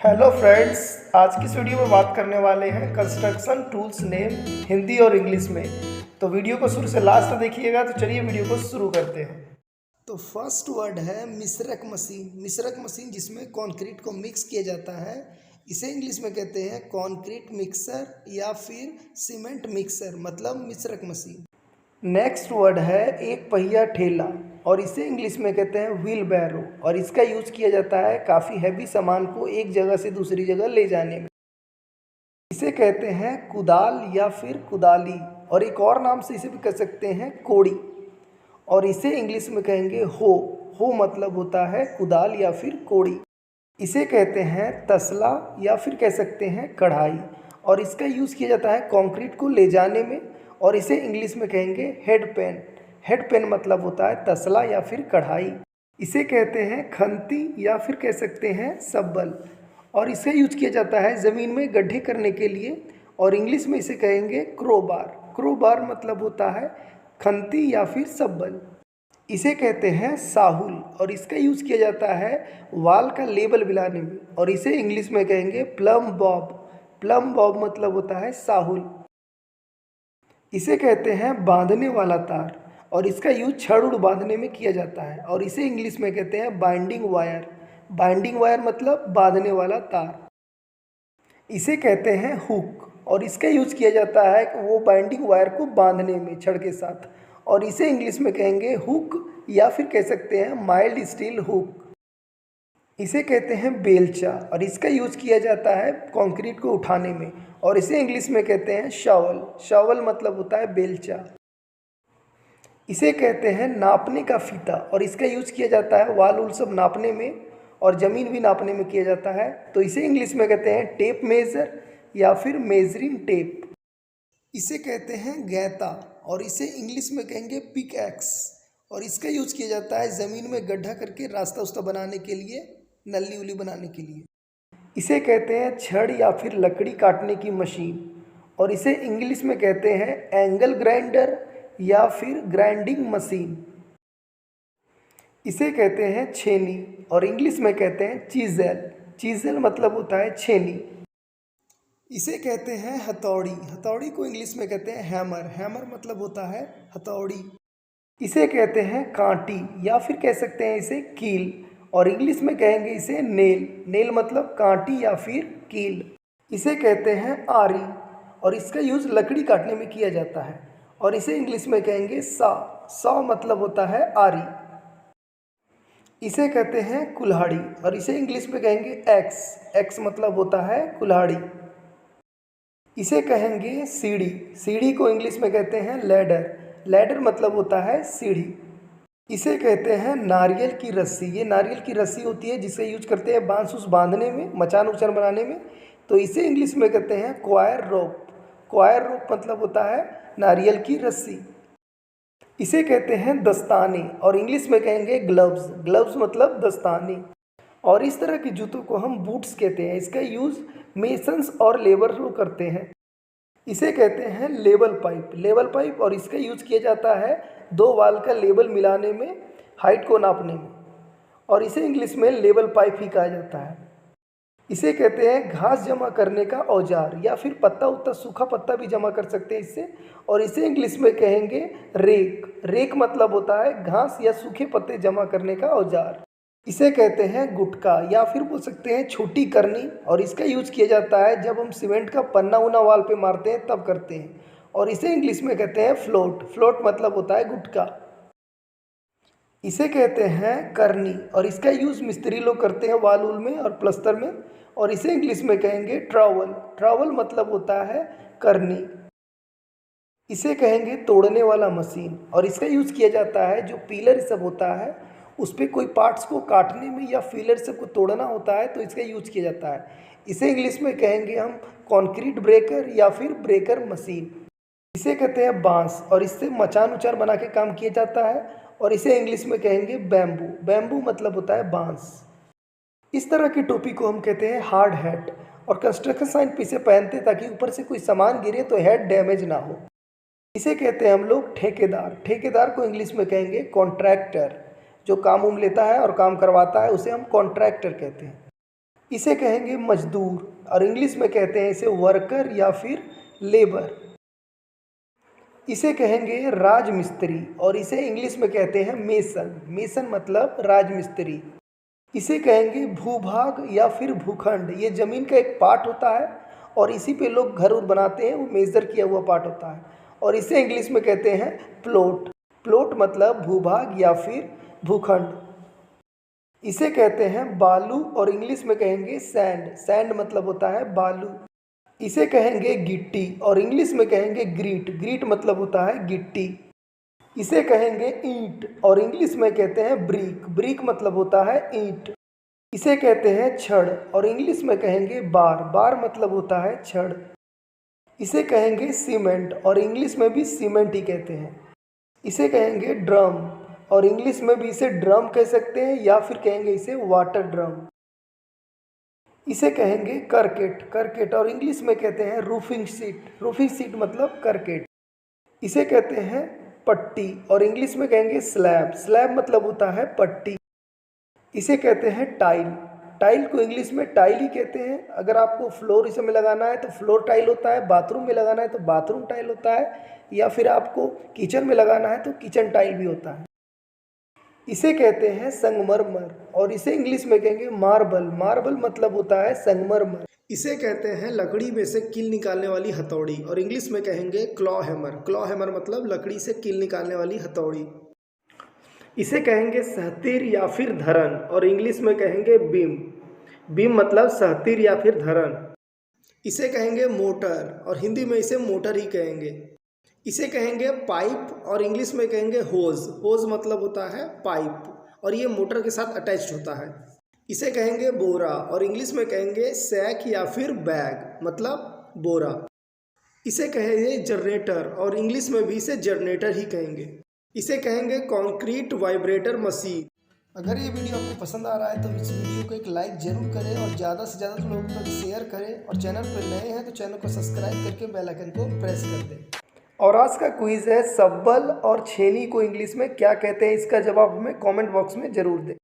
Hello friends, आज की इस वीडियो में बात करने वाले हैं कंस्ट्रक्शन टूल्स नेम हिंदी और इंग्लिश में। तो वीडियो को शुरू से लास्ट तक देखिएगा। तो चलिए वीडियो को शुरू करते हैं। तो फर्स्ट वर्ड है मिश्रक मशीन। मिश्रक मशीन जिसमें कंक्रीट को मिक्स किया जाता है, इसे इंग्लिश में कहते हैं कंक्रीट मिक्सर या फिर सीमेंट मिक्सर, मतलब मिश्रक मशीन। नेक्स्ट वर्ड है एक पहिया ठेला, और इसे इंग्लिश में कहते हैं व्हील बैरो, और इसका यूज किया जाता है काफ़ी हैवी सामान को एक जगह से दूसरी जगह ले जाने में। इसे कहते हैं कुदाल या फिर कुदाली, और एक और नाम से इसे भी कह सकते हैं कोड़ी, और इसे इंग्लिश में कहेंगे हो। हो मतलब होता है कुदाल या फिर कोड़ी। इसे कहते हैं तसला या फिर कह सकते हैं कढ़ाई, और इसका यूज़ किया जाता है कंक्रीट को ले जाने में, और इसे इंग्लिश में कहेंगे हेड पेन। हेड पेन मतलब होता है तसला या फिर कढ़ाई। इसे कहते हैं खंती या फिर कह सकते हैं सब्बल, और इसे यूज किया जाता है ज़मीन में गड्ढे करने के लिए, और इंग्लिश में इसे कहेंगे क्रोबार। क्रोबार मतलब होता है खंती या फिर सब्बल। इसे कहते हैं साहुल, और इसका यूज़ किया जाता है वाल का लेबल मिलाने में, और इसे इंग्लिश में कहेंगे प्लम बॉब। प्लम बॉब मतलब होता है साहुल। इसे कहते हैं बांधने वाला तार, और इसका यूज छड़ उड़ बांधने में किया जाता है, और इसे इंग्लिश में कहते हैं बाइंडिंग वायर। बाइंडिंग वायर मतलब बांधने वाला तार। इसे कहते हैं हुक, और इसका यूज किया जाता है कि वो बाइंडिंग वायर को बांधने में छड़ के साथ, और इसे इंग्लिश में कहेंगे हुक या फिर कह सकते हैं माइल्ड स्टील हुक। इसे कहते हैं बेलचा, और इसका यूज किया जाता है कंक्रीट को उठाने में, और इसे इंग्लिश में कहते हैं शॉवल। शॉवल मतलब होता है बेलचा। इसे कहते हैं नापने का फीता, और इसका यूज किया जाता है वाल उल सब नापने में, और ज़मीन भी नापने में किया जाता है। तो इसे इंग्लिश में कहते हैं टेप मेजर या फिर मेजरिंग टेप। इसे कहते हैं गैता, और इसे इंग्लिश में कहेंगे पिक एक्स, और इसका यूज किया जाता है ज़मीन में गड्ढा करके रास्ता उस्ता बनाने के लिए, नली उली बनाने के लिए। इसे कहते हैं छड़ या फिर लकड़ी काटने की मशीन, और इसे इंग्लिश में कहते हैं एंगल ग्राइंडर या फिर ग्राइंडिंग मशीन। इसे कहते हैं छेनी, और इंग्लिश में कहते हैं चीज़ल। चीज़ल मतलब होता है छेनी। इसे कहते हैं हथौड़ी। हथौड़ी को इंग्लिश में कहते हैं हैमर। हैमर मतलब होता है हथौड़ी। इसे कहते हैं कांटी या फिर कह सकते हैं इसे कील, और इंग्लिश में कहेंगे इसे नेल। नेल मतलब कांटी या फिर कील। इसे कहते हैं आरी, और इसका यूज लकड़ी काटने में किया जाता है, और इसे इंग्लिश में कहेंगे सॉ। सॉ मतलब होता है आरी। इसे कहते हैं कुल्हाड़ी, और इसे इंग्लिश में कहेंगे एक्स। एक्स मतलब होता है कुल्हाड़ी। इसे कहेंगे सीढ़ी। सीढ़ी को इंग्लिश में कहते हैं लैडर। लैडर मतलब होता है सीढ़ी। इसे कहते हैं नारियल की रस्सी। ये नारियल की रस्सी होती है जिसे यूज करते हैं बांस उस बांधने में, मचान उचान बनाने में। तो इसे इंग्लिश में कहते हैं क्वायर रोप। क्वायर रोप मतलब होता है नारियल की रस्सी। इसे कहते हैं दस्ताने, और इंग्लिश में कहेंगे ग्लव्स। ग्लव्स मतलब दस्ताने। और इस तरह के जूतों को हम बूट्स कहते हैं। इसका यूज़ मेसन्स और लेबर लोग करते हैं। इसे कहते हैं लेवल पाइप। लेवल पाइप, और इसका यूज किया जाता है दो वाल का लेवल मिलाने में, हाइट को नापने में, और इसे इंग्लिश में लेवल पाइप ही कहा जाता है। इसे कहते हैं घास जमा करने का औजार, या फिर पत्ता उत्ता सूखा पत्ता भी जमा कर सकते हैं इससे, और इसे इंग्लिश में कहेंगे रेक। रेक मतलब होता है घास या सूखे पत्ते जमा करने का औजार। इसे कहते हैं गुटका या फिर बोल सकते हैं छोटी करनी, और इसका यूज किया जाता है जब हम सीमेंट का पन्ना उना वाल पे मारते हैं तब करते हैं, और इसे इंग्लिश में कहते हैं फ्लोट। फ्लोट मतलब होता है गुटका। इसे कहते हैं करनी, और इसका यूज मिस्त्री लोग करते हैं वाल उल में और प्लस्तर में, और इसे इंग्लिश में कहेंगे ट्रॉवल। ट्रॉवल मतलब होता है करनी। इसे कहेंगे तोड़ने वाला मशीन, और इसका यूज किया जाता है जो पिलर सब होता है उस पर कोई पार्ट्स को काटने में या फिलर सब को तोड़ना होता है, तो इसका यूज किया जाता है। इसे इंग्लिश में कहेंगे हम कंक्रीट ब्रेकर या फिर ब्रेकर मशीन। इसे कहते हैं बांस, और इससे मचान उचान बना के काम किया जाता है, और इसे इंग्लिश में कहेंगे बैम्बू। बैम्बू मतलब होता है बांस। इस तरह की टोपी को हम कहते हैं हार्ड हैट, और कंस्ट्रक्शन साइट पे इसे पहनते हैं ताकि ऊपर से कोई सामान गिरे तो हेड डैमेज ना हो। इसे कहते हैं हम लोग ठेकेदार। ठेकेदार को इंग्लिश में कहेंगे कॉन्ट्रैक्टर। जो काम उम लेता है और काम करवाता है उसे हम कॉन्ट्रैक्टर कहते हैं। इसे कहेंगे मजदूर और इंग्लिश में कहते हैं इसे वर्कर या फिर लेबर। इसे कहेंगे राजमिस्त्री और इसे इंग्लिश में कहते हैं मेसन। मेसन मतलब राजमिस्त्री। इसे कहेंगे भूभाग या फिर भूखंड। ये ज़मीन का एक पार्ट होता है और इसी पे लोग घर उर बनाते हैं, वो मेज़र किया हुआ पार्ट होता है और इसे इंग्लिश में कहते हैं प्लॉट। प्लॉट मतलब भूभाग या फिर भूखंड। इसे कहते हैं बालू और इंग्लिश में कहेंगे सैंड। सैंड मतलब होता है बालू। इसे कहेंगे गिट्टी और इंग्लिश में कहेंगे ग्रीट। ग्रीट मतलब होता है गिट्टी। इसे कहेंगे ईंट और इंग्लिश में कहते हैं ब्रिक। ब्रिक मतलब होता है ईंट। इसे कहते हैं छड़ और इंग्लिश में कहेंगे बार। बार मतलब होता है छड़। इसे कहेंगे सीमेंट और इंग्लिश में भी सीमेंट ही कहते हैं। इसे कहेंगे ड्रम और इंग्लिश में भी इसे ड्रम कह सकते हैं या फिर कहेंगे इसे वाटर ड्रम। इसे कहेंगे करकेट। करकेट और इंग्लिश में कहते हैं रूफिंग शीट। रूफिंग शीट मतलब करकेट। इसे कहते हैं पट्टी और इंग्लिश में कहेंगे स्लैब। स्लैब मतलब होता है पट्टी। इसे कहते हैं टाइल। टाइल को इंग्लिश में टाइल ही कहते हैं। अगर आपको फ्लोर इसे में लगाना है तो फ्लोर टाइल होता है, बाथरूम में लगाना है तो बाथरूम टाइल होता है, या फिर आपको किचन में लगाना है तो किचन टाइल भी होता है। इसे कहते हैं संगमरमर और इसे इंग्लिश में कहेंगे मार्बल। मार्बल मतलब होता है संगमरमर। इसे कहते हैं लकड़ी में से कील निकालने वाली हथौड़ी और इंग्लिश में कहेंगे क्लॉ हैमर। क्लॉ हैमर मतलब लकड़ी से कील निकालने वाली हथौड़ी। इसे कहेंगे सहतीर या फिर धरन और इंग्लिश में कहेंगे बीम। बीम मतलब सहतीर या फिर धरन। इसे कहेंगे मोटर और हिंदी में इसे मोटर ही कहेंगे। इसे कहेंगे पाइप और इंग्लिश में कहेंगे होज। होज मतलब होता है पाइप और ये मोटर के साथ अटैच्ड होता है। इसे कहेंगे बोरा और इंग्लिश में कहेंगे सैक या फिर बैग मतलब बोरा। इसे कहेंगे जनरेटर और इंग्लिश में भी इसे जनरेटर ही कहेंगे। इसे कहेंगे कंक्रीट वाइब्रेटर मशीन। अगर ये वीडियो आपको पसंद आ रहा है तो इस वीडियो को एक लाइक जरूर करें और ज़्यादा से ज़्यादा लोगों तक शेयर करें और चैनल पर नए हैं तो चैनल को सब्सक्राइब करके बेल आइकन को प्रेस कर दें। और आज का क्विज है सब्बल और छेनी को इंग्लिश में क्या कहते हैं, इसका जवाब हमें कमेंट बॉक्स में ज़रूर दें।